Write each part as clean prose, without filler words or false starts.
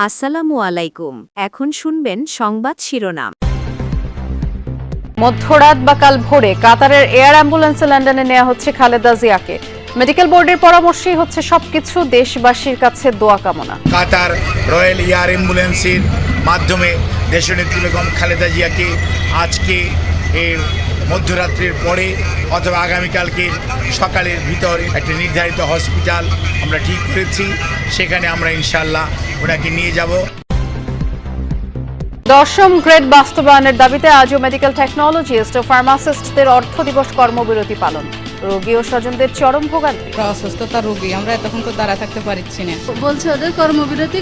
আসসালামু আলাইকুম। এখন শুনবেন সংবাদ শিরোনাম। মধ্যরাত বা কাল ভোরে কাতারের এয়ার অ্যাম্বুলেন্সে লন্ডনে নেওয়া হচ্ছে খালেদা জিয়াকে। মেডিকেল বোর্ডের পরামর্শেই হচ্ছে সবকিছু, দেশবাসীর কাছে দোয়া কামনা। কাতার রয়্যাল এয়ার অ্যাম্বুলেন্সের মাধ্যমে দেশনেত্রী বেগম খালেদা জিয়াকে আজকে এর মধ্যরাত্রির পরে অথবা আগামীকালকে সকালের ভিতর একটা নির্ধারিত হসপিটাল আমরা ঠিক করেছি, সেখানে আমরা ইনশাল্লাহ ওনাকে নিয়ে যাব। 10ম গ্রেড বাস্তবায়নের দাবিতে আজও মেডিকেল টেকনোলজিস্ট ও ফার্মাসিস্টদের অর্থ দিবস কর্মবিরতি পালন। রোগী ও স্বজনদের চরম ভোগান্তি। অসুস্থতা রোগী, আমরা এতক্ষণ তো দাঁড়া থাকতে পারছি না। বলছে ওদের কর্মবিরতি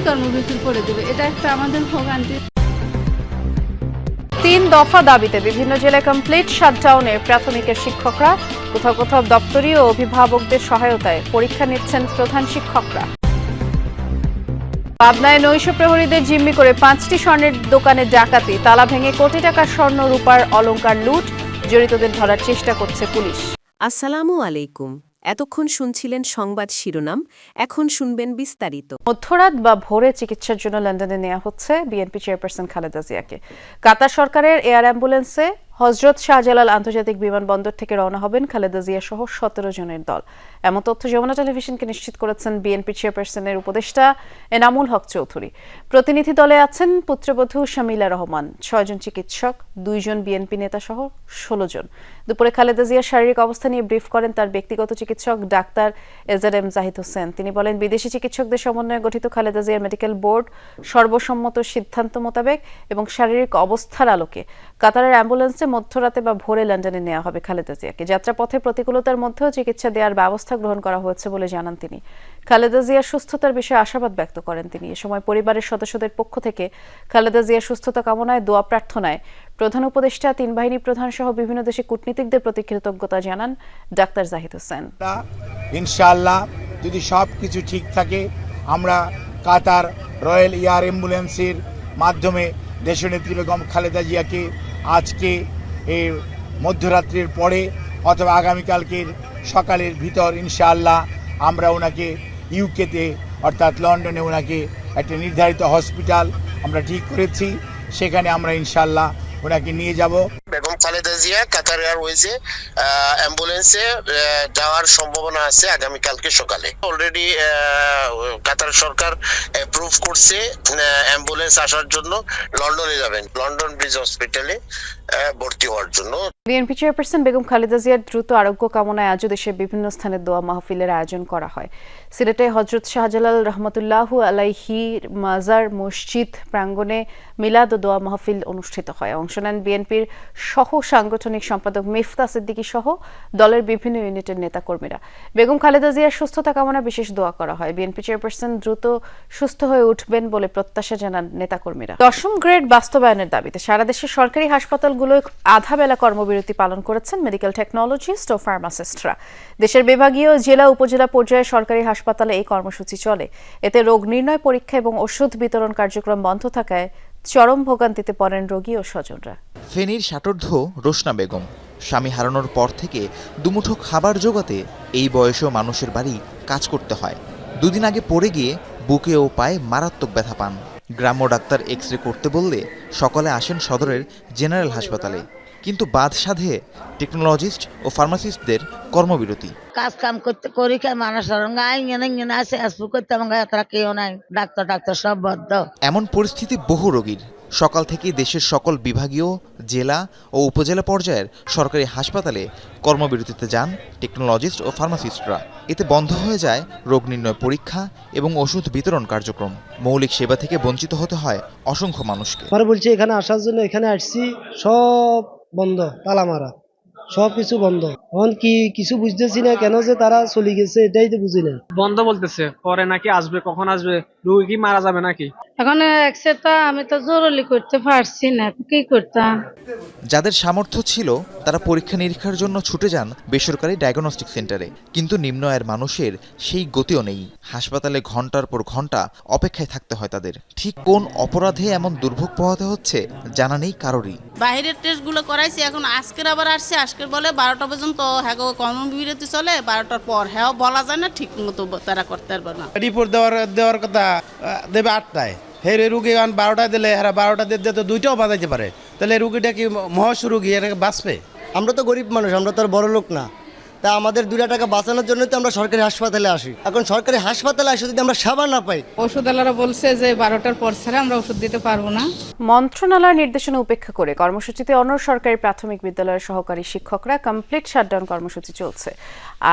করে দেবে, এটা একটা আমাদের ভোগান্তি। 3 দফা দাবিতে বিভিন্ন জেলায় কমপ্লিট শাটডাউনে প্রাথমিকের শিক্ষকরা। কোথাও কোথাও দপ্তরি ও অভিভাবকদের সহায়তায় পরীক্ষা নিচ্ছেন প্রধান শিক্ষকরা। পাবনায় নৈশ প্রহরীদের জিম্মি করে 5টি স্বর্ণের দোকানে ডাকাতি, তালা ভেঙে কোটি টাকার স্বর্ণ রূপার অলংকার লুট। জড়িতদের ধরার চেষ্টা করছে পুলিশ। আসসালামু আলাইকুম। এতক্ষণ শুনছিলেন সংবাদ শিরোনাম, এখন শুনবেন বিস্তারিত। মধ্যরাত বা ভোরে চিকিৎসার জন্য লন্ডনে নেওয়া হচ্ছে বিএনপি চেয়ারপারসন খালেদা জিয়াকে। কাতার সরকারের এয়ার অ্যাম্বুলেন্সে হযরত শাহজালাল আন্তর্জাতিক বিমানবন্দর থেকে রওনা হবেন খালেদা জিয়া সহ 17 জনের দল। এমন তথ্য যমুনা টেলিভিশনকে নিশ্চিত করেছেন বিএনপি চেয়ারপারসনের উপদেষ্টা এনামুল হক চৌধুরী। প্রতিনিধি দলে আছেন পুত্রবধূ শামিলা রহমান, 6 জন চিকিৎসক, 2 জন বিএনপি নেতা সহ 16 জন। দুপুরে খালেদা জিয়ার শারীরিক অবস্থা নিয়ে ব্রিফ করেন তার ব্যক্তিগত চিকিৎসক ডাক্তার এজএম জাহিদ হোসেন। তিনি বলেন, বিদেশি চিকিৎসকদের সমন্বয়ে গঠিত খালেদা জিয়ার মেডিকেল বোর্ড সর্বসম্মত সিদ্ধান্ত মোতাবেক এবং শারীরিক অবস্থার আলোকে কাতারের অ্যাম্বুলেন্সে মধ্যরাতে বা ভোরে লন্ডনে নেওয়া হবে খালেদা জিয়াকে। যাত্রাপথে প্রতিকূলতার মধ্যেও চিকিৎসা দেওয়ার ব্যবস্থা গ্রহণ করা হয়েছে বলে জানান তিনি। খালেদা জিয়ার সুস্থতার বিষয়ে আশাবাদ ব্যক্ত করেন তিনি। এ সময় পরিবারের সদস্যদের পক্ষ থেকে খালেদা জিয়ার সুস্থতা কামনায় দোয়া প্রার্থনায় প্রধান উপদেষ্টা, 3 বাহিনী প্রধান সহ বিভিন্ন দেশে কূটনীতিকদের প্রতি কৃতজ্ঞতা জানান ডাক্তার জাহিদ হোসেন। ইনশাআল্লাহ যদি সব কিছু ঠিক থাকে, আমরা কাতার রয়্যাল এয়ার অ্যাম্বুলেন্সের মাধ্যমে দেশনেত্রী বেগম খালেদা জিয়াকে আজকে এর মধ্যরাত্রির পরে অথবা আগামীকালকের সকালের ভিতর ইনশাআল্লাহ আমরা ওনাকে ইউকেতে অর্থাৎ লন্ডনে ওনাকে একটা নির্ধারিত হসপিটাল আমরা ঠিক করেছি, সেখানে আমরা ইনশাআল্লাহ ওনাকে নিয়ে যাব। বেগম খালেদা জিয়া কাতার এয়ারওয়েজে অ্যাম্বুলেন্সে যাওয়ার সম্ভাবনা আছে আগামীকালকে সকালে। অলরেডি কাতার সরকার অ্যাপ্রুভ করছে অ্যাম্বুলেন্স আসার জন্য। লন্ডনে যাবেন, লন্ডন ব্রিজ হসপিটালে ভর্তি হওয়ার জন্য। বিএনপি চেয়ারপারসন বেগম খালেদা জিয়ার দ্রুত আরোগ্য কামনায় আজও দেশের বিভিন্ন স্থানে দোয়া মাহফিলের আয়োজন করা হয়। সিলেটে হযরত শাহজালাল রহমতুল্লাহু আলাইহির মাজার মসজিদ প্রাঙ্গণে মিলাদ ও দোয়া মাহফিল অনুষ্ঠিত হয়। অংশ নেন বিএনপির সহ সাংগঠনিক সম্পাদক মিফতা সিদ্দিকী সহ দলের বিভিন্ন ইউনিটের নেতাকর্মীরা। বেগম খালেদা জিয়ার সুস্থতা কামনায় বিশেষ দোয়া করা হয়। বিএনপি চেয়ারপারসন দ্রুত সুস্থ হয়ে উঠবেন বলে প্রত্যাশা জানান নেতাকর্মীরা। 10ম গ্রেড বাস্তবায়নের দাবিতে সারা দেশের সরকারি হাসপাতালগুলোয় আধা বেলা কর্মবিরতি পালন করেছেন মেডিকেল টেকনোলজিস্ট ও ফার্মাসিস্টরা। দেশের বিভাগীয়, জেলা, উপজেলা পর্যায়ে সরকারি হাসপাতালে এই কর্মসূচি চলে। এতে রোগ নির্ণয়, পরীক্ষা এবং ওষুধ বিতরণ কার্যক্রম বন্ধ থাকায় চরম ভোগান্তিতে পড়েন রোগী ও স্বজনরা। ফেনীর ষাটোর্ধ্ব রোশনা বেগম স্বামী হারানোর পর থেকে দুমুঠো খাবার জোগাতে এই বয়সেও মানুষের বাড়ি কাজ করতে হয়। 2 দিন আগে পড়ে গিয়ে বুকে ও পায়ে মারাত্মক ব্যথা পান। গ্রাম্য ডাক্তার এক্স-রে করতে বললে সকালে আসেন সদরের জেনারেল হাসপাতালে, কিন্তু বাদ সাধে টেকনোলজিস্ট ও ফার্মাসিস্টদের কর্মবিরতি। কাজ কাম করতে করি মানুষ আছে করতে তারা কেউ নাই, ডাক্তার সব বদ্ধ। এমন পরিস্থিতি বহু রোগীর। সকাল থেকে দেশের সকল বিভাগীয়, জেলা ও উপজেলা পর্যায়ের সরকারি হাসপাতালে কর্মবিরতিতে যান টেকনোলজিস্ট ও ফার্মাসিস্টরা। এতে বন্ধ হয়ে যায় রোগ নির্ণয়, পরীক্ষা এবং ওষুধ বিতরণ কার্যক্রম। মৌলিক সেবা থেকে বঞ্চিত হতে হয় অসংখ্য মানুষকে। বলছি এখানে আসার জন্য, এখানে আসছি, সব বন্ধ, তালা মারা, সবকিছু বন্ধ। এখন কি কিছু বুঝতেছি না, কেন যে তারা চলে গেছে এটাই তো বুঝি না। বন্ধ বলতেছে, পরে নাকি আসবে, কখন আসবে, রোগী কি মারা যাবে নাকি? এখন আমি তো জরুরি করতে পারছি না, কি করতাম। যাদের সামর্থ্য ছিল তারা পরীক্ষা নিরীক্ষার জন্য ছুটে যান বেসরকারি ডায়াগনস্টিক সেন্টারে, কিন্তু নিম্ন আয়ের মানুষের সেই গতিও নেই। হাসপাতালে ঘন্টার পর ঘন্টা অপেক্ষায় থাকতে হয় তাদের। ঠিক কোন অপরাধে এমন দুর্ভোগ পোহাতে হচ্ছে জানা নেই কারোরই। বাইরের টেস্টগুলো করাইছি, এখন আজকের আবার আসছে, আজকের বলে 12টা পর্যন্ত কর্মবিরতি চলে, 12টার পর বলা যায় না ঠিক মতো তারা করতে পারবে না। রিপোর্ট দেওয়ার কথা দেবে 8টায়, হে রুগী 12টা দিলে এরা 12টা দিতে তো 2টাও বাজাইতে পারে, তাহলে রুগীটা কি মহাশ রুগী এটাকে বাঁচবে? আমরা তো গরিব মানুষ, আমরা তো আর বড় লোক না, তা আমাদের 2 টাকা বাঁচানোর জন্য তো আমরা সরকারি হাসপাতালে আসি। এখন সরকারি হাসপাতালে আসে যদি আমরা সেবা না পাই, ওষুধওয়ালারা বলছে যে 12টার পর ছাড়া আমরা ওষুধ দিতে পারবো না। মন্ত্রণালয়ের নির্দেশনা উপেক্ষা করে কর্মসূচিতে অন্য সরকারি প্রাথমিক বিদ্যালয়ের সহকারী শিক্ষকরা কমপ্লিট শাটডাউন কর্মসূচি চলছে।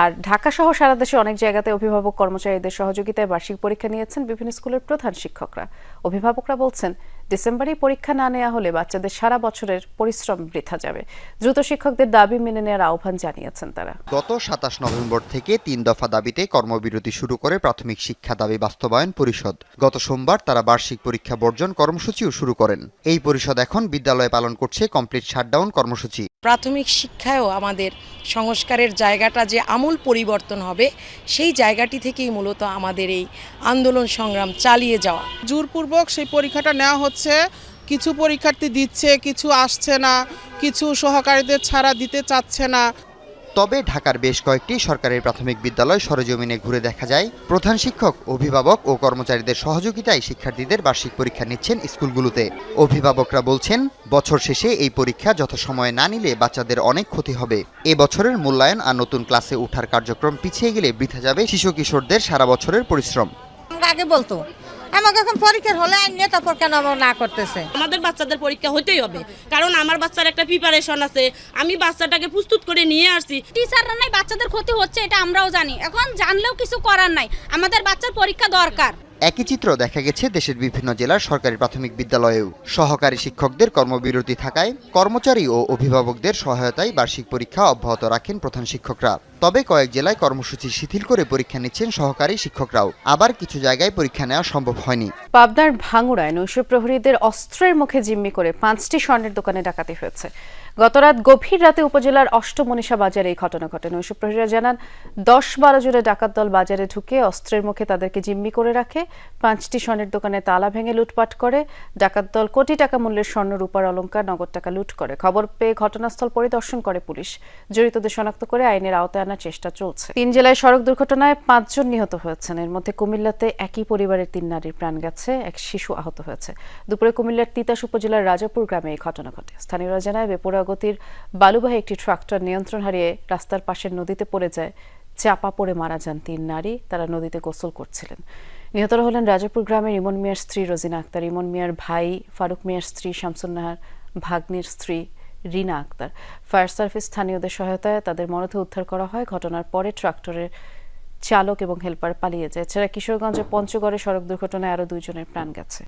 আর ঢাকা সহ সারা দেশে অনেক জায়গাতে অভিভাবক কর্মচারীদের সহযোগিতায় বার্ষিক পরীক্ষা নিয়েছেন বিভিন্ন স্কুলের প্রধান শিক্ষকরা। অভিভাবকরা বলছেন, ডিসেম্বরে পরীক্ষা না নেওয়া হলে বাচ্চাদের সারা বছরের পরিশ্রম বৃথা যাবে। দ্রুত শিক্ষকদের দাবি মেনে নেওয়ার আহ্বান জানিয়েছেন তারা। গত 27 নভেম্বর থেকে 3 দফা দাবিতে কর্মবিরতি শুরু করে প্রাথমিক শিক্ষা দাবি বাস্তবায়ন পরিষদ। গত সোমবার তারা বার্ষিক পরীক্ষা বর্জন কর্মসূচিও শুরু করেন। এই পরিষদ এখন বিদ্যালয়ে পালন করছে কমপ্লিট শাটডাউন কর্মসূচি। প্রাথমিক শিক্ষায়ও আমাদের সংস্কারের জায়গাটা যে আমূল পরিবর্তন হবে, সেই জায়গাটি থেকেই মূলত আমাদের এই আন্দোলন সংগ্রাম চালিয়ে যাওয়া। জোরপূর্বক সেই পরীক্ষাটা নেওয়া হচ্ছে, কিছু পরীক্ষার্থী দিচ্ছে, কিছু আসছে না, কিছু সহকারীদের ছাড়া দিতে চাচ্ছে না। তবে ঢাকার বেশ কয়েকটি সরকারি প্রাথমিক বিদ্যালয় সরেজমিনে ঘুরে দেখা যায়, প্রধান শিক্ষক, অভিভাবক ও কর্মচারীদের সহযোগিতায় শিক্ষার্থীদের বার্ষিক পরীক্ষা নিচ্ছেন স্কুলগুলোতে। অভিভাবকরা বলছেন, বছর শেষে এই পরীক্ষা যথাসময়ে না নিলে বাচ্চাদের অনেক ক্ষতি হবে। এ বছরের মূল্যায়ন আর নতুন ক্লাসে ওঠার কার্যক্রম পিছিয়ে গেলে বৃথা যাবে শিশু কিশোরদের সারা বছরের পরিশ্রম। আগে বলতো আমাকে এখন পরীক্ষার হলে আইনে, তারপর কেন আমার না করতেছে? আমাদের বাচ্চাদের পরীক্ষা হতেই হবে, কারণ আমার বাচ্চার একটা প্রিপারেশন আছে, আমি বাচ্চাটাকে প্রস্তুত করে নিয়ে আসছি। টিচাররা নাই, বাচ্চাদের ক্ষতি হচ্ছে এটা আমরাও জানি, এখন জানলেও কিছু করার নাই, আমাদের বাচ্চার পরীক্ষা দরকার। একই চিত্র দেখা গেছে দেশের বিভিন্ন জেলার সরকারি প্রাথমিক বিদ্যালয়েও। সহকারী শিক্ষকদের কর্মবিরতি থাকায় কর্মচারী ও অভিভাবকদের সহায়তায় বার্ষিক পরীক্ষা অব্যাহত রাখেন প্রধান শিক্ষকরা। তবে কয়েক জেলায় কর্মসূচি শিথিল করে পরীক্ষা নিচ্ছেন সহকারী শিক্ষকরাও। আবার কিছু জায়গায় পরীক্ষা নেওয়া সম্ভব হয়নি। পাবনার ভাঙুড়ায় নৈশ প্রহরীদের অস্ত্রের মুখে জিম্মি করে 5টি স্বর্ণের দোকানে ডাকাতি হয়েছে। গতরাত গভীর রাতে উপজেলার অষ্টমনীষা বাজারে এই ঘটনা ঘটে। নৈশ প্রহরীরা জানান, 10-12 জনের ডাকাত দল বাজারে ঢুকে অস্ত্রের মুখে তাদেরকে জিম্মি করে রাখে। 5টি স্বর্ণের দোকানে তালা ভেঙে লুটপাট করে। ডাকাত দল কোটি টাকা মূল্যের স্বর্ণ, রূপার অলংকার, নগদ টাকা লুট করে। খবর পেয়ে ঘটনাস্থল পরিদর্শন করে পুলিশ। জড়িতদের শনাক্ত করে আইনের আওতায় আনার চেষ্টা চলছে। 3 জেলায় সড়ক দুর্ঘটনায় 5 জন নিহত হয়েছেন। এর মধ্যে কুমিল্লাতে একই পরিবারের 3 নারীর প্রাণ গেছে, এক শিশু আহত হয়েছে। দুপুরে কুমিল্লার তিতাস উপজেলার রাজাপুর গ্রামে এই ঘটনা ঘটে। স্থানীয়রা জানায়, বেপরোয়া গতির বালুবাহী একটি ট্রাক্টর নিয়ন্ত্রণ হারিয়ে রাস্তার পাশের নদীতে পড়ে যায়। চাপা পড়ে মারা যান 3 নারী। তারা নদীতে গোসল করছিলেন। নিহতরা হলেন রাজাপুর গ্রামের ইমন মিয়ার স্ত্রী রোজিনা আক্তার, ইমন মিয়ার ভাই ফারুক মিয়ার স্ত্রী শামসুন নাহার, ভাগ্নির স্ত্রী রিনা আক্তার। ফায়ার সার্ভিস স্থানীয়দের সহায়তায় তাদের মরদেহ উদ্ধার করা হয়। ঘটনার পরে ট্রাক্টরের চালক এবং হেলপার পালিয়ে যায়। এছাড়া কিশোরগঞ্জের পঞ্চগড়ে সড়ক দুর্ঘটনায় আরও 2 জনের প্রাণ গেছে।